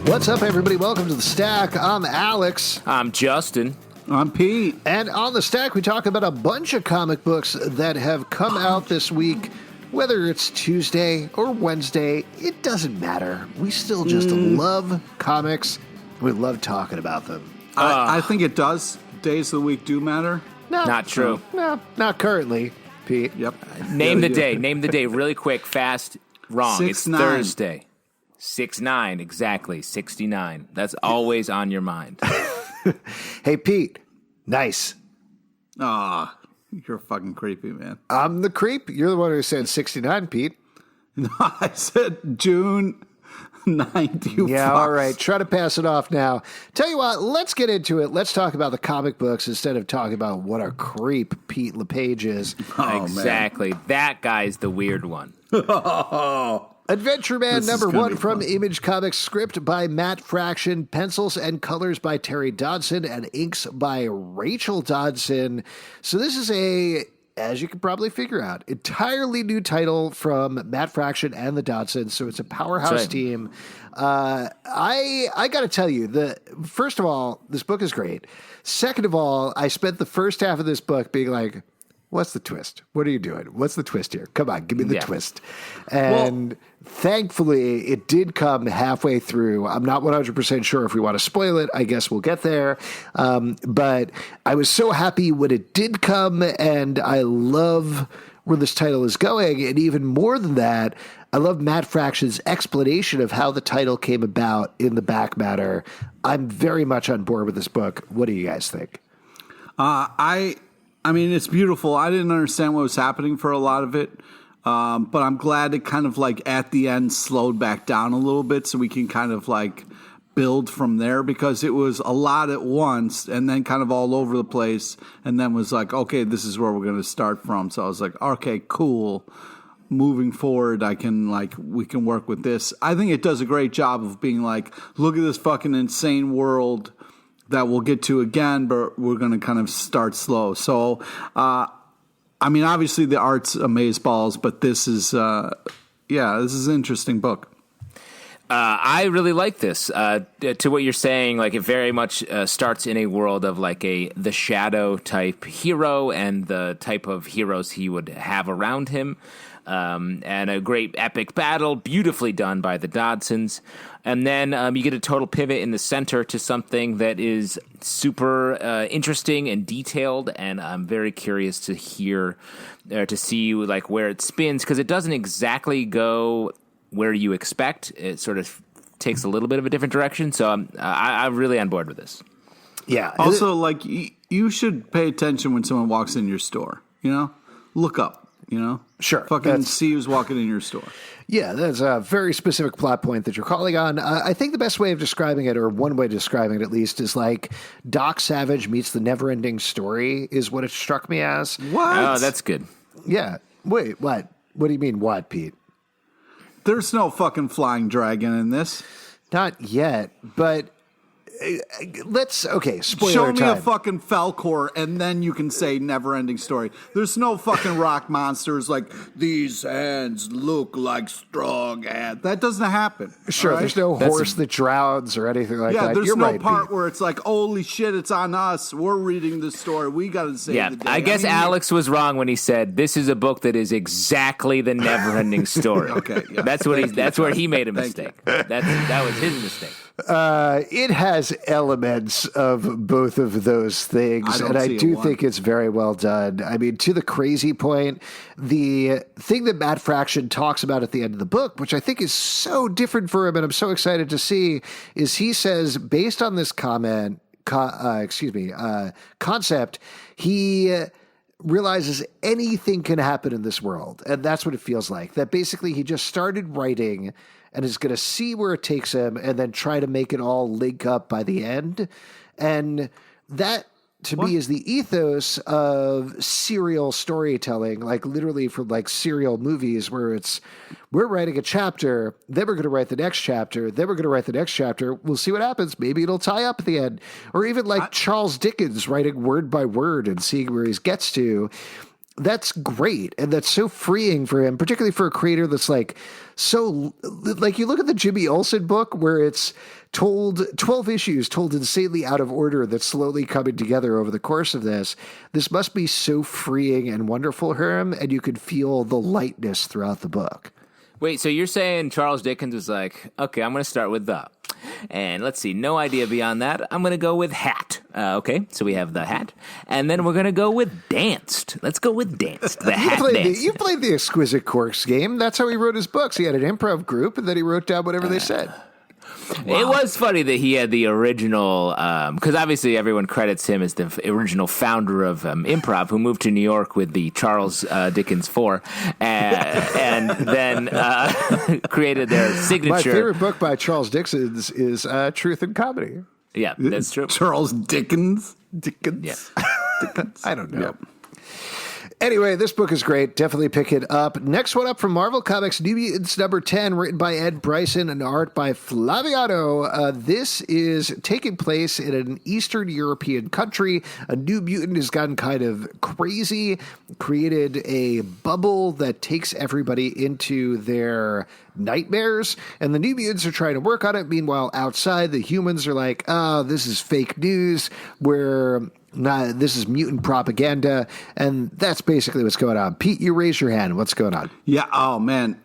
What's up, everybody? Welcome to The Stack. I'm Alex. I'm Justin. I'm Pete. And on The Stack, we talk about a bunch of comic books that have come out this week. Whether it's Tuesday or Wednesday, it doesn't matter. We still just love comics. We love talking about them. I think it does. Days of the week do matter. No, Not true. No, not currently, Pete. Yep. Name the day. Name the day really quick, fast. Wrong. 6/9. It's Thursday. 6/9, exactly. 69. That's always on your mind. Hey, Pete. Nice. Ah, you're fucking creepy, man. I'm the creep. You're the one who said 69, Pete. No, I said June 9th. You Yeah, fucks. all right. Try to pass it off now. Tell you what, let's get into it. Let's talk about the comic books instead of talking about what a creep Pete LePage is. Oh, Exactly. That guy's the weird one. Adventureman This is number gonna one be from fun. Image Comics, script by Matt Fraction, pencils and colors by Terry Dodson, and inks by Rachel Dodson. So this is a, as you can probably figure out, entirely new title from Matt Fraction and the Dodson. So it's a powerhouse That's right. team. I got to tell you, first of all, this book is great. Second of all, I spent the first half of this book being like, what's the twist? What are you doing? What's the twist here? Come on, give me the twist. And thankfully, it did come halfway through. I'm not 100% sure if we want to spoil it. I guess we'll get there. But I was so happy when it did come, and I love where this title is going. And even more than that, I love Matt Fraction's explanation of how the title came about in the back matter. I'm very much on board with this book. What do you guys think? I mean, it's beautiful. I didn't understand what was happening for a lot of it, but I'm glad it kind of like at the end slowed back down a little bit so we can kind of like build from there, because it was a lot at once and then kind of all over the place, and then was like, okay, this is where we're going to start from. So I was like, okay, cool. Moving forward, we can work with this. I think it does a great job of being like, look at this fucking insane world that we'll get to again, but we're going to kind of start slow. So, I mean, obviously the art's amazeballs, but this is an interesting book. I really like this. To what you're saying, like it very much starts in a world of like the Shadow type hero and the type of heroes he would have around him. And a great epic battle, beautifully done by the Dodsons. And then you get a total pivot in the center to something that is super interesting and detailed. And I'm very curious to see like where it spins, because it doesn't exactly go where you expect. It sort of takes a little bit of a different direction. So I'm really on board with this. Yeah. Also, like, you should pay attention when someone walks in your store, you know? Look up. You know? Sure. Fucking see who's walking in your store. Yeah, that's a very specific plot point that you're calling on. I think the best way of describing it, or one way of describing it at least, is like Doc Savage meets the Never-Ending Story is what it struck me as. What? Oh, that's good. Yeah. Wait, what? What do you mean, what, Pete? There's no fucking flying dragon in this. Not yet, but spoiler Show me time. a fucking Falcor, and then you can say never-ending story. There's no fucking rock monsters like, these hands look like strong hands. That doesn't happen. Sure, right? there's no horse that drowns or anything like that. Yeah, there's You're no right, part Pete. where it's like, holy shit, it's on us. We're reading the story. We got to save Yeah, the day. I guess mean, Alex was wrong when he said this is a book that is exactly the never-ending story. Okay, yeah. That's where he made a mistake. That was his mistake. It has elements of both of those things, and I do think it's very well done. I mean, to the crazy point, the thing that Matt Fraction talks about at the end of the book, which I think is so different for him, and I'm so excited to see, is he says, based on this concept, he realizes anything can happen in this world, and that's what it feels like. That basically he just started writing and is going to see where it takes him and then try to make it all link up by the end. And that, to me, is the ethos of serial storytelling, like literally from like serial movies where it's, we're writing a chapter, then we're going to write the next chapter, then we're going to write the next chapter. We'll see what happens. Maybe it'll tie up at the end. Or even like Charles Dickens writing word by word and seeing where he gets to. that's great, and that's so freeing for him, particularly for a creator that's like so like you look at the Jimmy Olsen book where it's told 12 issues told insanely out of order that's slowly coming together over the course of this. This must be so freeing and wonderful for him, and you could feel the lightness throughout the book. Wait, so you're saying Charles Dickens was like, okay, I'm going to start with the. And let's see, no idea beyond that. I'm going to go with hat. Okay, so we have the hat. And then we're going to go with danced. Let's go with danced. The hat danced. You played the Exquisite Corks game. That's how he wrote his books. He had an improv group, and then he wrote down whatever they said. Wow. It was funny that he had the original, because obviously everyone credits him as the original founder of improv, who moved to New York with the Charles Dickens 4, and then created their signature. My favorite book by Charles Dickens is Truth and Comedy. Yeah, that's true. Charles Dickens? Dickens? Yeah. Dickens? I don't know. Yep. Anyway, this book is great. Definitely pick it up. Next one up from Marvel Comics, New Mutants number 10, written by Ed Brisson and art by Flaviano. This is taking place in an Eastern European country. A new mutant has gotten kind of crazy, created a bubble that takes everybody into their nightmares, and the New Mutants are trying to work on it. Meanwhile, outside, the humans are like, oh, this is fake news. This is mutant propaganda, and that's basically what's going on. Pete, you raise your hand. What's going on? Yeah, oh, man.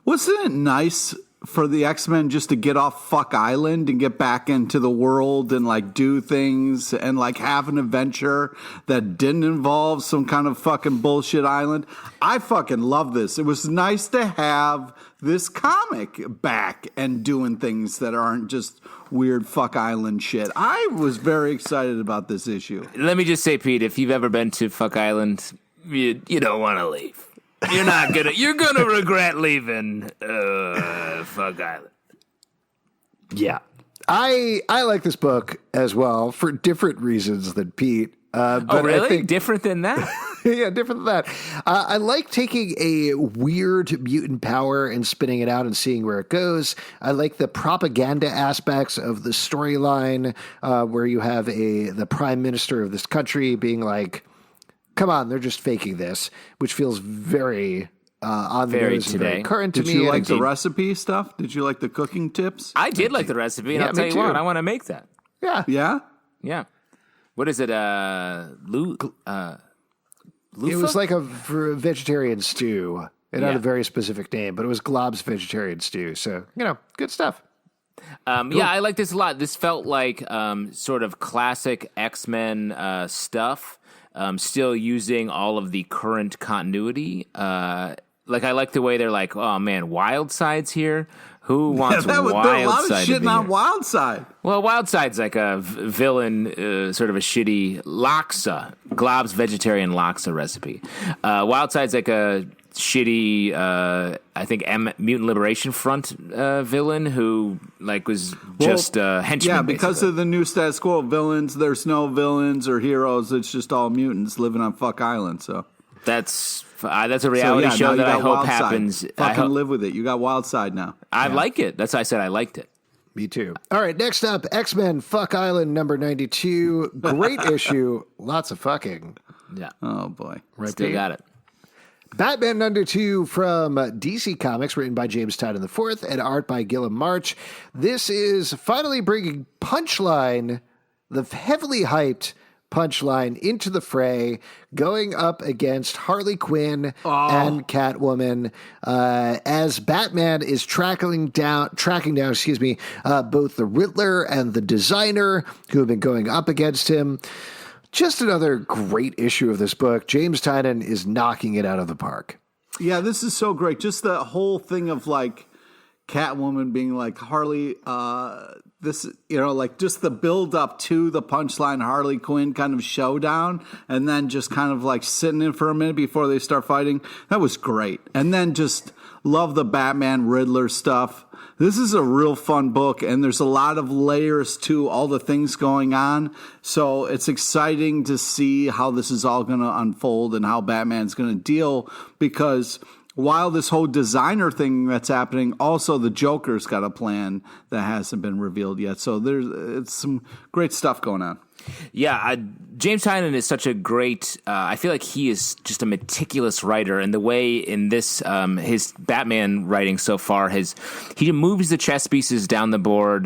Wasn't it nice for the X-Men just to get off Fuck Island and get back into the world and, like, do things and, like, have an adventure that didn't involve some kind of fucking bullshit island? I fucking love this. It was nice to have this comic back and doing things that aren't just weird Fuck Island shit. I was very excited about this issue. Let me just say, Pete, if you've ever been to Fuck Island, you don't want to leave. You're gonna regret leaving Fuck Island. Yeah. I like this book as well for different reasons than Pete. But really? I think, different than that? Yeah, different than that. I like taking a weird mutant power and spinning it out and seeing where it goes. I like the propaganda aspects of the storyline, where you have the prime minister of this country being like, come on, they're just faking this, which feels very on the nose and very current to me. Did you like the recipe stuff? Did you like the cooking tips? I did like the recipe, and I'll tell you what, I want to make that. Yeah. Yeah? Yeah. What is it? It was like a vegetarian stew. It had a very specific name, but it was Glob's vegetarian stew. So, good stuff. Cool. Yeah, I like this a lot. This felt like sort of classic X-Men stuff, still using all of the current continuity. I like the way they're like, oh man, Wildside's here. Who wants there was a lot of Wildside shit on Wildside. Well, Wildside's like a villain, sort of a shitty laksa, Glob's vegetarian laksa recipe. Wildside's like a shitty, I think, Mutant Liberation Front villain who was just a henchman. Yeah, because basically. of the new status quo villains, there's no villains or heroes. It's just all mutants living on Fuck Island. So that's a reality show that I hope happens. Fucking live with it. You got Wildside now. I like it. That's why I said I liked it. Me too. All right, next up, X-Men Fuck Island number 92. Great issue. Lots of fucking. Yeah. Oh, boy. Right, Still got it. Batman number 2 from DC Comics, written by James Tynion IV and art by Guillem March. This is finally bringing Punchline, the heavily hyped Punchline, into the fray, going up against Harley Quinn and Catwoman, as Batman is tracking down, both the Riddler and the Designer, who have been going up against him. Just another great issue of this book. James Tynion is knocking it out of the park. Yeah, this is so great. Just the whole thing of Catwoman being like, Harley, just the build up to the Punchline Harley Quinn kind of showdown, and then just kind of sitting in for a minute before they start fighting. That was great. And then just love the Batman Riddler stuff. This is a real fun book, and there's a lot of layers to all the things going on. So it's exciting to see how this is all going to unfold and how Batman's going to deal, because while this whole designer thing that's happening, also the Joker's got a plan that hasn't been revealed yet. So it's some great stuff going on. Yeah, James Tynion is such a great. I feel like he is just a meticulous writer, and the way in this his Batman writing so far he moves the chess pieces down the board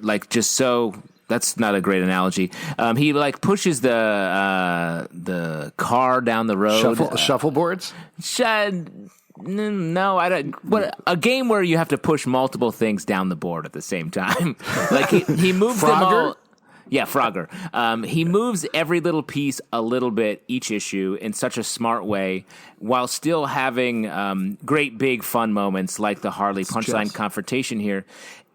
like just so. That's not a great analogy. He like pushes the car down the road. Shuffleboards. No, I don't. What a game where you have to push multiple things down the board at the same time. Like he moves them all. Yeah, Frogger. He moves every little piece a little bit each issue in such a smart way, while still having great big fun moments like the Harley punchline confrontation here.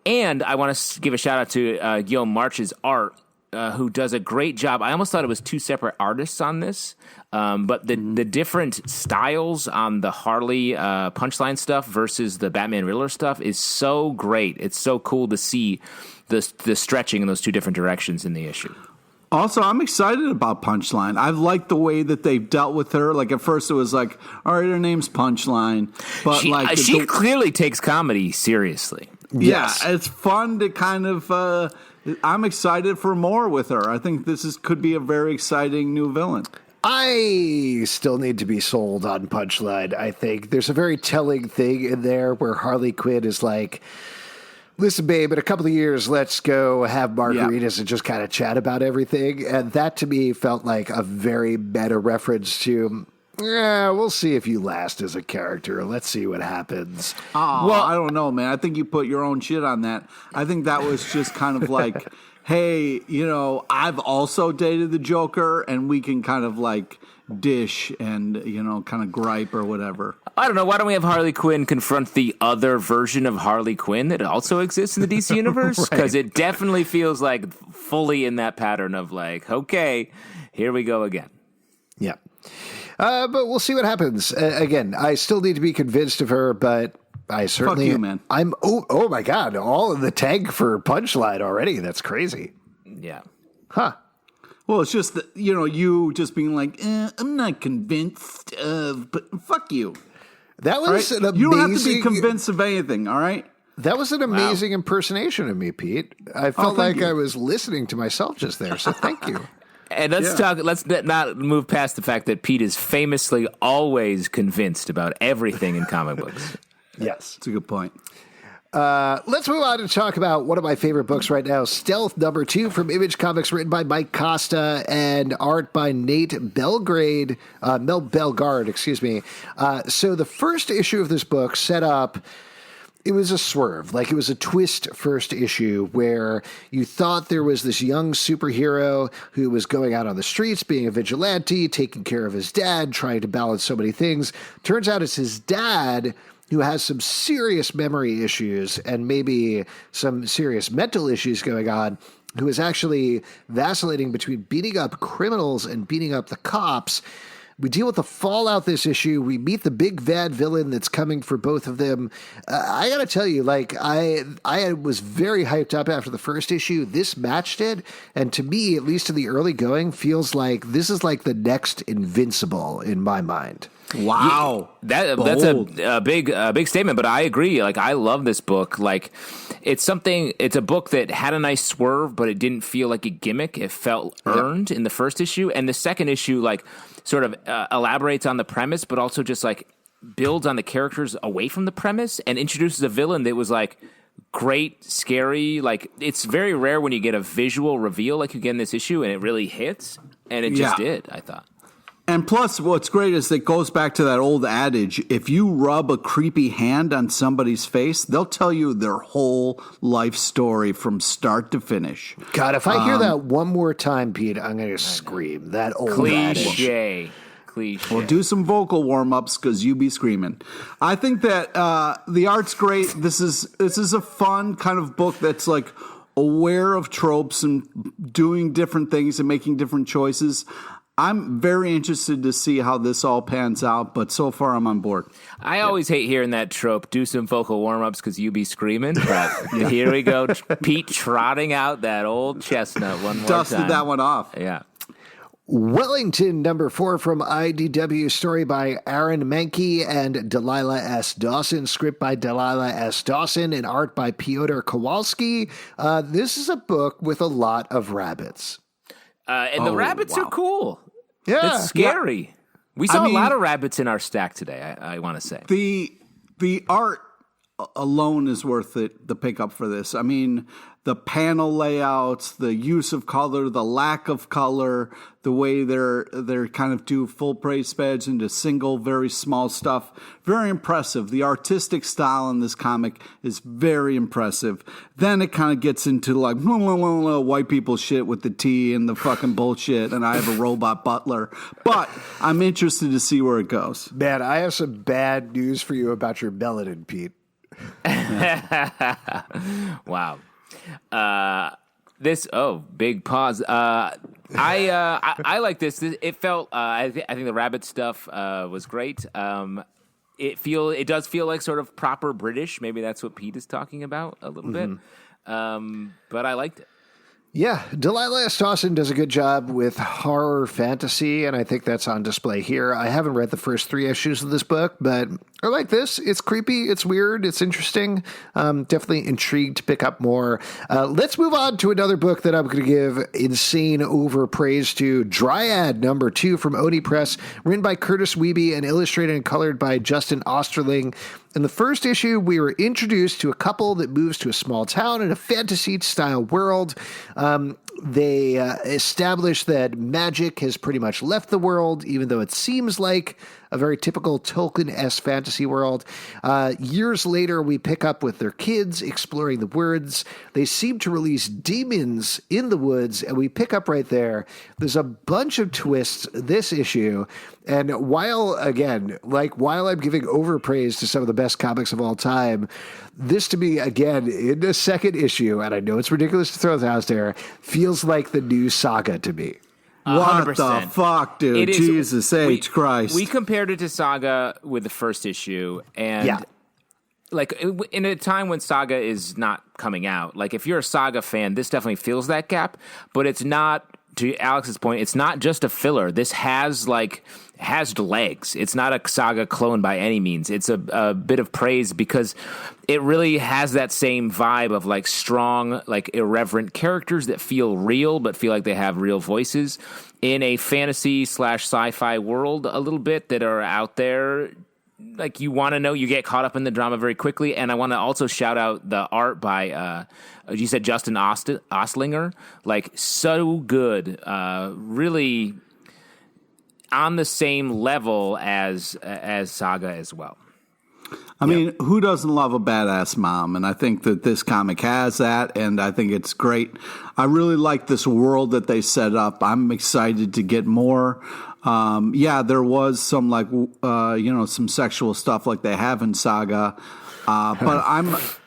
And I want to give a shout out to Guillem March's art, who does a great job. I almost thought it was two separate artists on this, but the different styles on the Harley punchline stuff versus the Batman Riddler stuff is so great. It's so cool to see the stretching in those two different directions in the issue. Also, I'm excited about Punchline. I've liked the way that they've dealt with her. Like, at first it was like, all right, her name's Punchline. But she clearly takes comedy seriously. Yes. Yeah, it's fun to kind of... I'm excited for more with her. I think could be a very exciting new villain. I still need to be sold on Punchline, I think. There's a very telling thing in there where Harley Quinn is like... Listen, babe, in a couple of years, let's go have margaritas and just kind of chat about everything. And that, to me, felt like a very meta reference to, we'll see if you last as a character. Let's see what happens. Well, I don't know, man. I think you put your own shit on that. I think that was just kind of like, hey, I've also dated the Joker, and we can kind of like dish and, kind of gripe or whatever. I don't know. Why don't we have Harley Quinn confront the other version of Harley Quinn that also exists in the DC universe? Because it definitely feels like fully in that pattern of like, okay, here we go again. Yeah. But we'll see what happens. Again, I still need to be convinced of her, but I certainly... Fuck you, man. I'm... Oh my God. All in the tank for Punchline already. That's crazy. Yeah. Huh. Well, it's just, you just being like, I'm not convinced of... But fuck you. That was an amazing... You don't have to be convinced of anything, all right? That was an amazing impersonation of me, Pete. I felt like I was listening to myself just there, so thank you. And let's not move past the fact that Pete is famously always convinced about everything in comic books. Yes. That's a good point. Let's move on to talk about one of my favorite books right now, Stealth #2 from Image Comics, written by Mike Costa and art by Nate Bellegarde, excuse me. So the first issue of this book set up, it was a swerve, like it was a twist first issue where you thought there was this young superhero who was going out on the streets, being a vigilante, taking care of his dad, trying to balance so many things. Turns out it's his dad who has some serious memory issues and maybe some serious mental issues going on, who is actually vacillating between beating up criminals and beating up the cops. We deal with the fallout this issue. We meet the big bad villain that's coming for both of them. I got to tell you, like, I was very hyped up after the first issue. This matched it. And to me, at least in the early going, feels like this is like the next Invincible in my mind. Wow. That's a big statement, but I agree. Like, I love this book. Like, it's a book that had a nice swerve, but it didn't feel like a gimmick. It felt earned in the first issue. And the second issue, like, sort of elaborates on the premise, but also just like builds on the characters away from the premise and introduces a villain that was like great, scary. Like, it's very rare when you get a visual reveal like you get in this issue, and it really hits. And it just did, I thought. And plus, what's great is it goes back to that old adage, if you rub a creepy hand on somebody's face, they'll tell you their whole life story from start to finish. God, if I hear that one more time, Pete, I'm going to scream. That old cliche. Well, do some vocal warm-ups because you be screaming. I think that the art's great. This is a fun kind of book that's like aware of tropes and doing different things and making different choices. I'm very interested to see how this all pans out, but so far I'm on board. I always hate hearing that trope, do some vocal warm-ups because you be screaming, but here we go. Pete trotting out that old chestnut one more time. Dusted that one off. Yeah. Wellington, number 4 from IDW, story by Aaron Mahnke and Deliliah S. Dawson, script by Deliliah S. Dawson, and art by Piotr Kowalski. This is a book with a lot of rabbits. And the rabbits are cool. Yeah. It's scary. Yeah. We saw a lot of rabbits in our stack today, I want to say. The art alone is worth it, the pickup for this. I mean, the panel layouts, the use of color, the lack of color, the way they're kind of do full praise spreads into single, very small stuff. Very impressive. The artistic style in this comic is very impressive. Then it kind of gets into like white people shit with the tea and the fucking bullshit, and I have a robot butler. But I'm interested to see where it goes. Man, I have some bad news for you about your melanin, Pete. Wow. Big pause. I like this. It felt. I think the rabbit stuff was great. It does feel like sort of proper British. Maybe that's what Pete is talking about a little bit. But I liked it. Yeah, Deliliah S. Dawson does a good job with horror fantasy, and I think that's on display here. I haven't read the first 3 issues of this book, but I like this. It's creepy, it's weird, it's interesting. Definitely intrigued to pick up more. Let's move on to another book that I'm going to give insane overpraise to. Dryad, number 2 from Oni Press, written by Kurtis Wiebe and illustrated and colored by Justin Osterling. In the first issue, we were introduced to a couple that moves to a small town in a fantasy-style world. They establish that magic has pretty much left the world, even though it seems like a very typical Tolkien-esque fantasy world. Years later, we pick up with their kids exploring the woods. They seem to release demons in the woods, and we pick up right there. There's a bunch of twists this issue, and while I'm giving overpraise to some of the best comics of all time, this to me, again, in the second issue, and I know it's ridiculous to throw this out there, feels like the new Saga to me. 100%. What the fuck, dude? Jesus H. Christ. We compared it to Saga with the first issue, and like in a time when Saga is not coming out, like if you're a Saga fan, this definitely fills that gap, but it's not, to Alex's point, it's not just a filler. This has legs. It's not a Saga clone by any means. It's a bit of praise because it really has that same vibe of like strong, like irreverent characters that feel real, but feel like they have real voices in a fantasy / sci-fi world a little bit that are out there. Like you want to know, you get caught up in the drama very quickly. And I want to also shout out the art by, you said Justin Ostlinger, like so good, really on the same level as Saga as well. I mean, who doesn't love a badass mom? And I think that this comic has that, and I think it's great. I really like this world that they set up. I'm excited to get more. There was some some sexual stuff like they have in Saga. But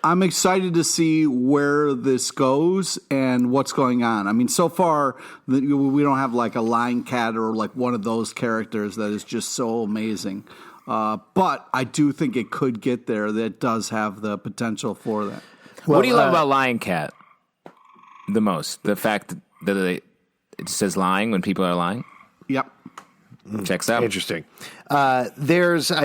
I'm excited to see where this goes and what's going on. I mean, so far we don't have like a lion cat or like one of those characters that is just so amazing. But I do think it could get there. That does have the potential for that. Well, what do you love about Lion Cat the most? The fact that it says lying when people are lying? Yep. Checks out. Interesting. I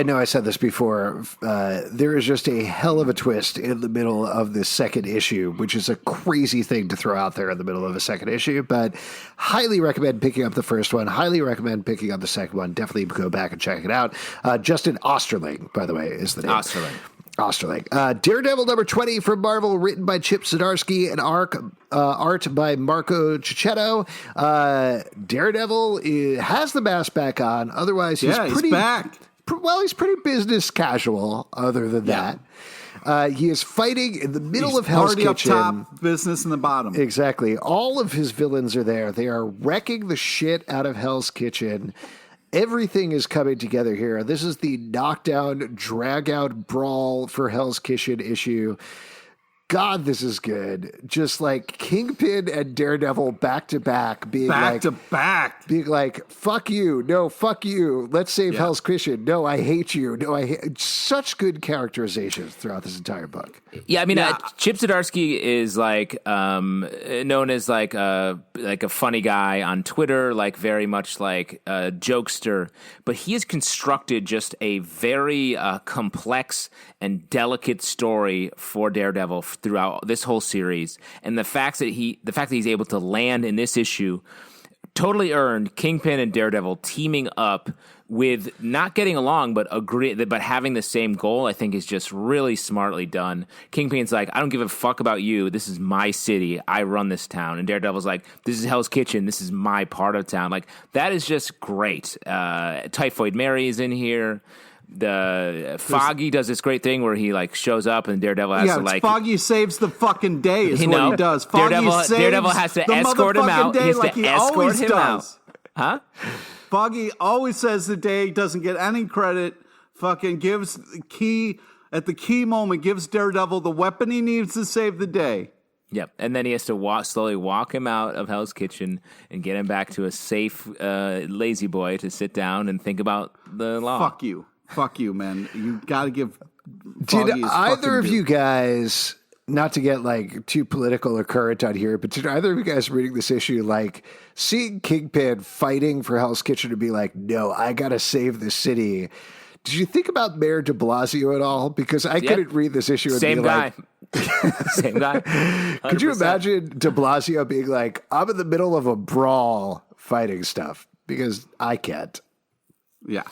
know I said this before, there is just a hell of a twist in the middle of this second issue, which is a crazy thing to throw out there in the middle of a second issue, but highly recommend picking up the first one, highly recommend picking up the second one. Definitely go back and check it out. Justin Osterling, by the way, is the name. Osterling. Daredevil number 20 from Marvel, written by Chip Zdarsky and art by Marco Chechetto. Daredevil has the mask back on. Otherwise, he's back. Well, he's pretty business casual. Other than that, he is fighting in the middle of Hell's Kitchen. Up top, business in the bottom. Exactly. All of his villains are there. They are wrecking the shit out of Hell's Kitchen. Everything is coming together here. This is the knockdown, drag-out brawl for Hell's Kitchen issue. God, this is good. Just like Kingpin and Daredevil back to back, being like, fuck you, no, fuck you. Let's save Hell's Kitchen. No, I hate you. No, I hate. Such good characterizations throughout this entire book. Yeah, I mean, Chip Zdarsky is like known as like a funny guy on Twitter, like very much like a jokester. But he has constructed just a very complex and delicate story for Daredevil throughout this whole series, and the fact that he's able to land in this issue totally earned Kingpin and Daredevil teaming up with not getting along, but having the same goal. I think is just really smartly done. Kingpin's like, I don't give a fuck about you. This is my city. I run this town. And Daredevil's like, this is Hell's Kitchen. This is my part of town. Like, that is just great. Typhoid Mary is in here. The Foggy does this great thing where he like shows up and Daredevil has to like Foggy saves the fucking day is what he does. Daredevil has to escort him out. He has to escort him out. Huh? Foggy always says the day, doesn't get any credit. Fucking gives the key at the key moment, gives Daredevil the weapon he needs to save the day. Yep, and then he has to slowly walk him out of Hell's Kitchen and get him back to a safe lazy boy to sit down and think about the law. Fuck you, man. You got to give Foggy Did either of you guys, not to get like too political or current on here, but did either of you guys reading this issue like seeing Kingpin fighting for Hell's Kitchen to be like, no, I got to save the city? Did you think about Mayor de Blasio at all? Because I couldn't read this issue and Same be guy. like... Same guy. 100%. Could you imagine de Blasio being like, I'm in the middle of a brawl fighting stuff? Because I can't. Yeah.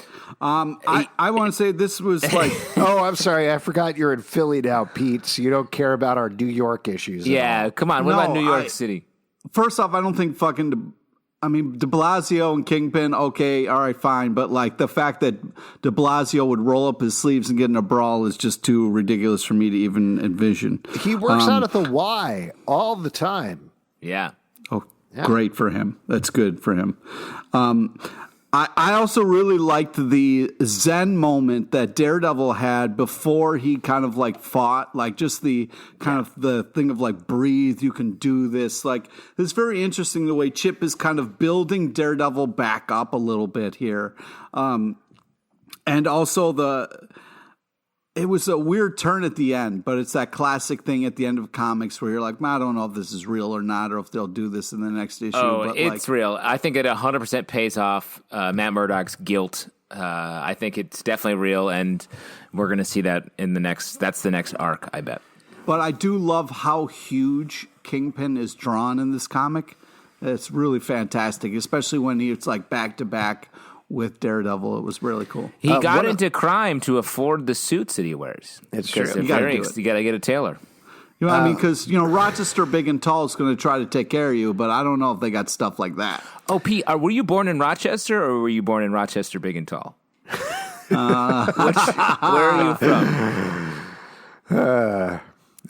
I want to say this was like... Oh, I'm sorry. I forgot you're in Philly now, Pete, so you don't care about our New York issues. Yeah, come on. What about New York City? First off, I don't think fucking... de Blasio and Kingpin, okay, all right, fine. But like the fact that de Blasio would roll up his sleeves and get in a brawl is just too ridiculous for me to even envision. He works out at the Y all the time. Yeah. Oh, great for him. That's good for him. I also really liked the Zen moment that Daredevil had before he kind of like fought, like just the kind of the thing of like breathe, you can do this. Like it's very interesting the way Chip is kind of building Daredevil back up a little bit here. And also it was a weird turn at the end, but it's that classic thing at the end of comics where you're like, I don't know if this is real or not, or if they'll do this in the next issue. Oh, but it's real. I think it 100% pays off Matt Murdock's guilt. I think it's definitely real, and we're going to see that in that's the next arc, I bet. But I do love how huge Kingpin is drawn in this comic. It's really fantastic, especially when it's like back-to-back with Daredevil. It was really cool. He got into crime to afford the suits that he wears. It's true. You got to get a tailor. You know what I mean? Because, Rochester Big and Tall is going to try to take care of you, but I don't know if they got stuff like that. Oh, Pete, were you born in Rochester or were you born in Rochester Big and Tall? Where are you from?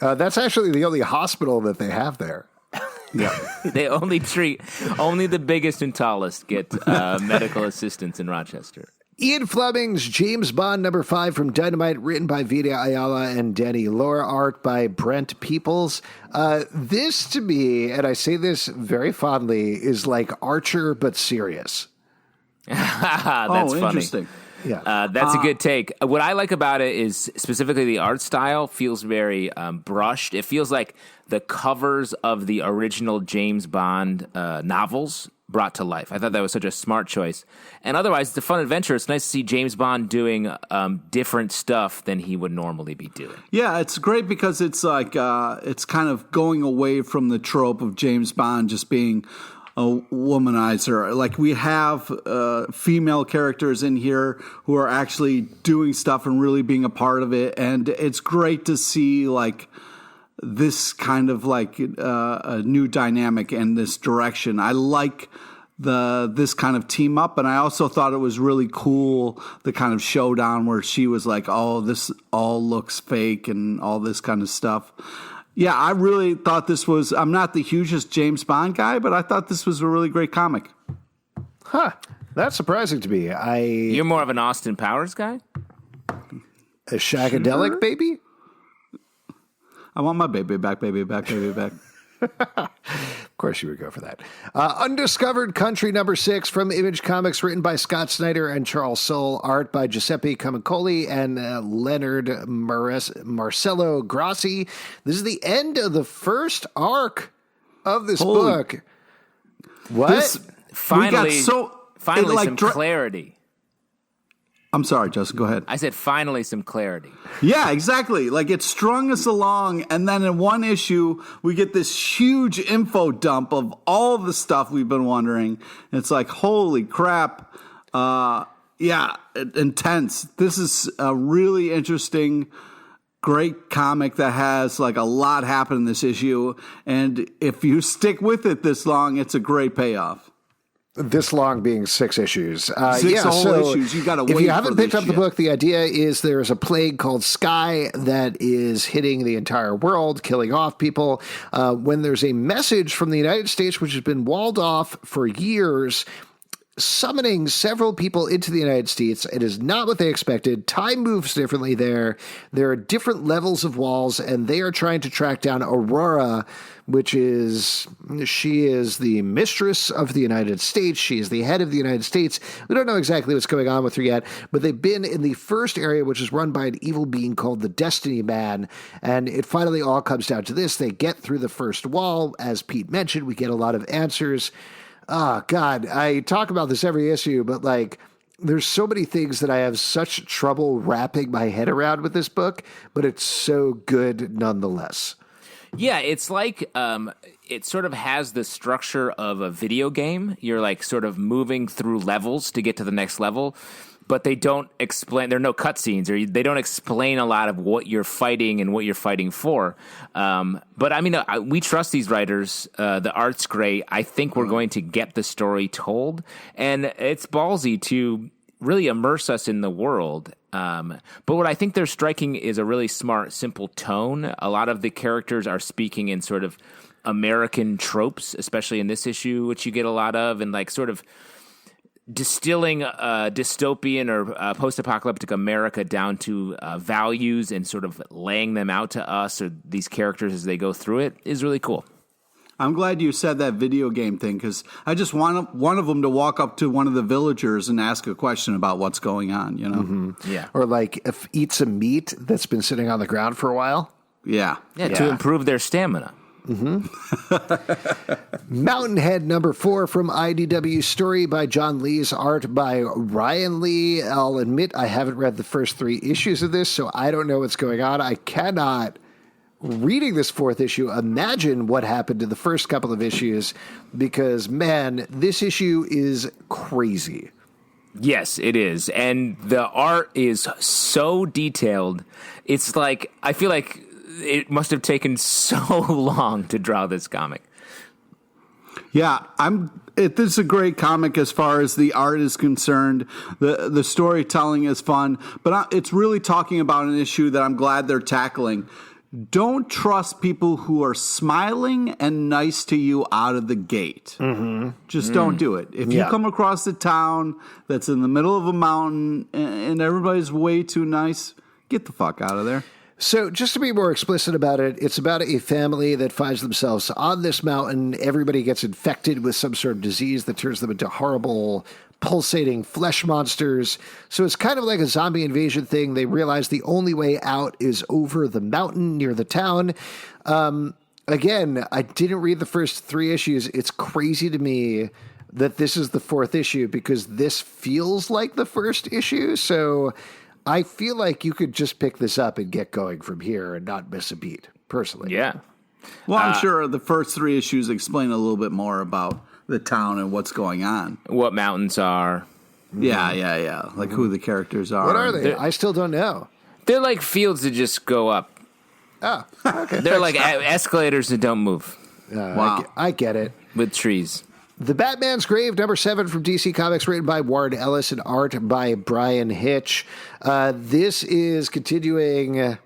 That's actually the only hospital that they have there. Yeah. They only the biggest and tallest get medical assistance in Rochester. Ian Fleming's James Bond #5 from Dynamite, written by Vita, Ayala, and Danny Laura, art by Brent Peeples. This, to me, and I say this very fondly, is like Archer, but serious. That's funny. Interesting. Yeah, that's a good take. What I like about it is specifically the art style feels very brushed. It feels like the covers of the original James Bond novels brought to life. I thought that was such a smart choice. And otherwise, it's a fun adventure. It's nice to see James Bond doing different stuff than he would normally be doing. Yeah, it's great because it's like it's kind of going away from the trope of James Bond just being a womanizer. Like we have female characters in here who are actually doing stuff and really being a part of it. And it's great to see like this kind of like a new dynamic and this direction. I like this kind of team up, and I also thought it was really cool the kind of showdown where she was like, oh, this all looks fake and all this kind of stuff. Yeah, I really thought this was, I'm not the hugest James Bond guy, but I thought this was a really great comic. Huh. That's surprising to me. You're more of an Austin Powers guy? A shagadelic baby? I want my baby back, baby back, baby back. Of course you would go for that. Undiscovered Country #6 from Image Comics, written by Scott Snyder and Charles Soule, art by Giuseppe Camicoli and Leonard Marcello Grassi. This is the end of the first arc of this book. What? Finally some clarity. I'm sorry, Justin, go ahead. I said finally some clarity. Yeah, exactly. Like it strung us along, and then in one issue, we get this huge info dump of all the stuff we've been wondering. It's like, holy crap. Intense. This is a really interesting, great comic that has like a lot happen in this issue. And if you stick with it this long, it's a great payoff. This long being 6 issues. Six whole issues. You got to wait. If you haven't picked up the book, the idea is there is a plague called Sky that is hitting the entire world, killing off people. When there's a message from the United States, which has been walled off for years, summoning several people into the United States. It is not what they expected. Time moves differently there. There are different levels of walls, and they are trying to track down Aurora, she is the mistress of the United States. She is the head of the United States. We don't know exactly what's going on with her yet, but they've been in the first area, which is run by an evil being called the Destiny Man, and it finally all comes down to this. They get through the first wall. As Pete mentioned, we get a lot of answers. Oh, God, I talk about this every issue, but like, there's so many things that I have such trouble wrapping my head around with this book, but it's so good nonetheless. Yeah, it's like it sort of has the structure of a video game. You're like sort of moving through levels to get to the next level, but they don't explain. There are no cutscenes, or they don't explain a lot of what you're fighting and what you're fighting for. But I mean, we trust these writers. The art's great. I think we're going to get the story told, and it's ballsy to really immerse us in the world. But what I think they're striking is a really smart, simple tone. A lot of the characters are speaking in sort of American tropes, especially in this issue, which you get a lot of, and like sort of distilling dystopian or post-apocalyptic America down to values and sort of laying them out to us or these characters as they go through it is really cool. I'm glad you said that video game thing, because I just want one of them to walk up to one of the villagers and ask a question about what's going on, you know? Mm-hmm. Yeah. Or like eat some meat that's been sitting on the ground for a while. Yeah. Yeah, to improve their stamina. Mm-hmm. Mountainhead #4 from IDW, story by John Lees, art by Ryan Lee. I'll admit I haven't read the first 3 issues of this, so I don't know what's going on. I cannot, reading this 4th issue, imagine what happened to the first couple of issues, because, man, this issue is crazy. Yes, it is. And the art is so detailed. It's like, I feel like it must have taken so long to draw this comic. Yeah, this is a great comic as far as the art is concerned. The storytelling is fun, but it's really talking about an issue that I'm glad they're tackling. Don't trust people who are smiling and nice to you out of the gate. Mm-hmm. Just don't do it. If you come across a town that's in the middle of a mountain and everybody's way too nice, get the fuck out of there. So just to be more explicit about it, it's about a family that finds themselves on this mountain. Everybody gets infected with some sort of disease that turns them into horrible, pulsating flesh monsters. So it's kind of like a zombie invasion thing. They realize the only way out is over the mountain near the town. Again, I didn't read the first 3 issues. It's crazy to me that this is the 4th issue, because this feels like the first issue. So I feel like you could just pick this up and get going from here and not miss a beat, personally. Yeah. Well, I'm sure the first 3 issues explain a little bit more about the town and what's going on. What mountains are. Yeah. Like who the characters are. What are they? I still don't know. They're like fields that just go up. Oh, okay. They're like escalators that don't move. Wow. I get it. With trees. The Batman's Grave, #7 from DC Comics, written by Warren Ellis and art by Brian Hitch. This is continuing